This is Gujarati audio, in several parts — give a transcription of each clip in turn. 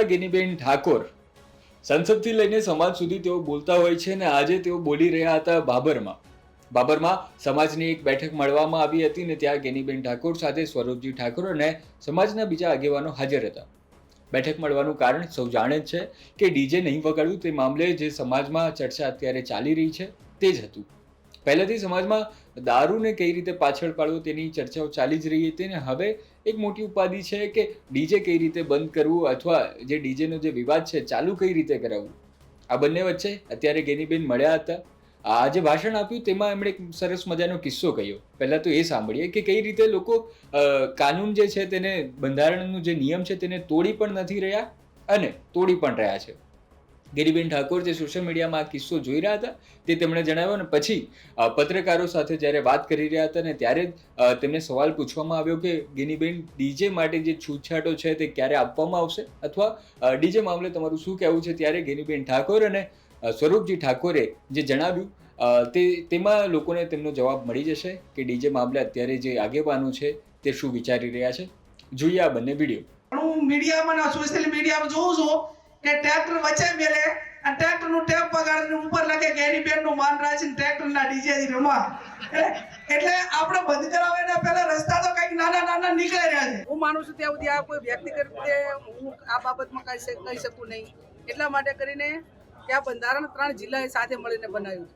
ગેનીબેન ઠાકોર સંસદથી લઈને સમાજ સુધી તેઓ બોલતા હોય છે અને આજે તેઓ બોલી રહ્યા હતા બાબરમાં સમાજની એક બેઠક મળવામાં આવી હતી ને ત્યાં ગેનીબેન ઠાકોર સાથે સ્વરૂપજી ઠાકોર અને સમાજના બીજા આગેવાનો હાજર હતા. બેઠક મળવાનું કારણ સૌ જાણે જ છે કે ડીજે નહીં વગાડવું તે મામલે જે સમાજમાં ચર્ચા અત્યારે ચાલી રહી છે તે જ હતું. પહેલાથી સમાજમાં દારૂને કઈ રીતે પાછળ પાડવો તેની ચર્ચાઓ ચાલી જ રહી હતી ને હવે એક મોટી ઉપાધિ છે કે ડીજે કઈ રીતે બંધ કરવું અથવા જે ડીજેનો જે વિવાદ છે ચાલુ કઈ રીતે કરાવવું. આ બંને વચ્ચે અત્યારે ગેનીબેન મળ્યા હતા. આજે ભાષણ આપ્યું તેમાં એમણે એક સરસ મજાનો કિસ્સો કહ્યો. પહેલા તો એ સાંભળીએ કે કઈ રીતે લોકો કાનૂન જે છે તેને બંધારણનો જે નિયમ છે તેને તોડી પણ નથી રહ્યા અને તોડી પણ રહ્યા છે. ગેનીબેન ઠાકોર જે સોશિયલ મીડિયામાં આ કિસ્સો જોઈ રહ્યા હતા તે તેમણે જણાવ્યો અને પછી પત્રકારો સાથે જ્યારે વાત કરી રહ્યા હતા ને ત્યારે તેમને સવાલ પૂછવામાં આવ્યો કે ગેનીબેન ડીજે માટે જે છૂટછાટો છે તે ક્યારે આપવામાં આવશે અથવા ડીજે મામલે તમારું શું કહેવું છે. ત્યારે ગેનીબેન ઠાકોર અને સ્વરૂપજી ઠાકોરે જે જણાવ્યું તેમાં લોકોને તેમનો જવાબ મળી જશે કે ડીજે મામલે અત્યારે જે આગેવાનો છે તે શું વિચારી રહ્યા છે. જોઈએ આ બંને વિડીયો. હું મીડિયામાં સોશિયલ મીડિયામાં જોઉં છું કે ટ્રેક્ટર વચ્ચે મેલે અને ટ્રેક્ટરનું ટેપ પગાડીને ઉપર લખે ગેનીબેનનું માન રાખીને ટ્રેક્ટરના ડીજેથી રમવા. એટલે આપણે બંધ કરાવે ને પહેલા રસ્તા તો કંઈક નાના નીકળી રહ્યા છે. હું માનું છું ત્યાં સુધી આ કોઈ વ્યક્તિગત રીતે હું આ બાબતમાં કહી શકું નહીં. એટલા માટે કરીને કે આ બંધારણ 3 જિલ્લાએ સાથે મળીને બનાવ્યું છે.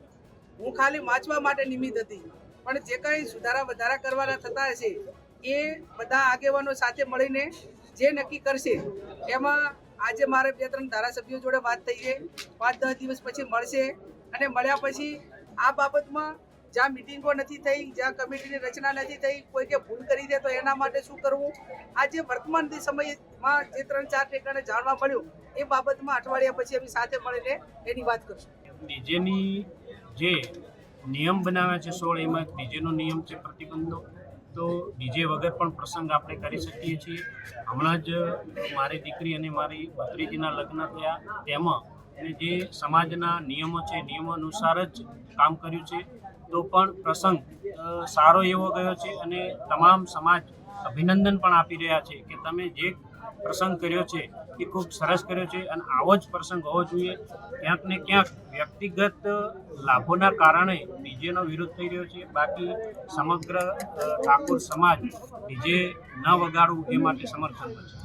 હું ખાલી વાંચવા માટે નિમિત્ત હતી, પણ જે કંઈ સુધારા વધારા કરવાના થતા હશે એ બધા આગેવાનો સાથે મળીને જે નક્કી કરશે એમાં આજે મારે 2-3 ધારાસભ્યો જોડે વાત થઈ છે. 5-10 દિવસ પછી મળશે અને મળ્યા પછી આ બાબતમાં જ્યાં મિટિંગો નથી થઈ, જ્યાં કમિટીની રચના નથી થઈ, કોઈ કે ભૂલ કરી દે તો એના માટે શું કરવું, આજે વર્તમાન સમયમાં જે 3-4 ઠેકાણે જાણવા મળ્યું એ બાબતમાં અઠવાડિયા પછી અમે સાથે મળીને એની વાત કરશું. ડીજેની જે નિયમ બનાવ્યા છે 16 એમાં ડીજેનો નિયમ છે પ્રતિબંધો. તો ડીજે વગર પણ પ્રસંગ આપણે કરી શકીએ છીએ. હમણાં જ મારી દીકરી અને મારી ભત્રીજીના લગ્ન થયા તેમાં અને જે સમાજના નિયમો છે નિયમો અનુસાર જ કામ કર્યું છે. તો પણ પ્રસંગ સારો એવો ગયો છે અને તમામ સમાજ અભિનંદન પણ આપી રહ્યા છે કે તમે જે પ્રસંગ કર્યો છે એ ખૂબ સરસ કર્યો છે અને આવો જ પ્રસંગ હોવો જોઈએ. ક્યાંક ને ક્યાંક વ્યક્તિગત લાભોના કારણે ડીજેનો વિરોધ થઈ રહ્યો છે. બાકી સમગ્ર ઠાકોર સમાજ ડીજે ન વગાડવું એ માટે સમર્થન કરશે.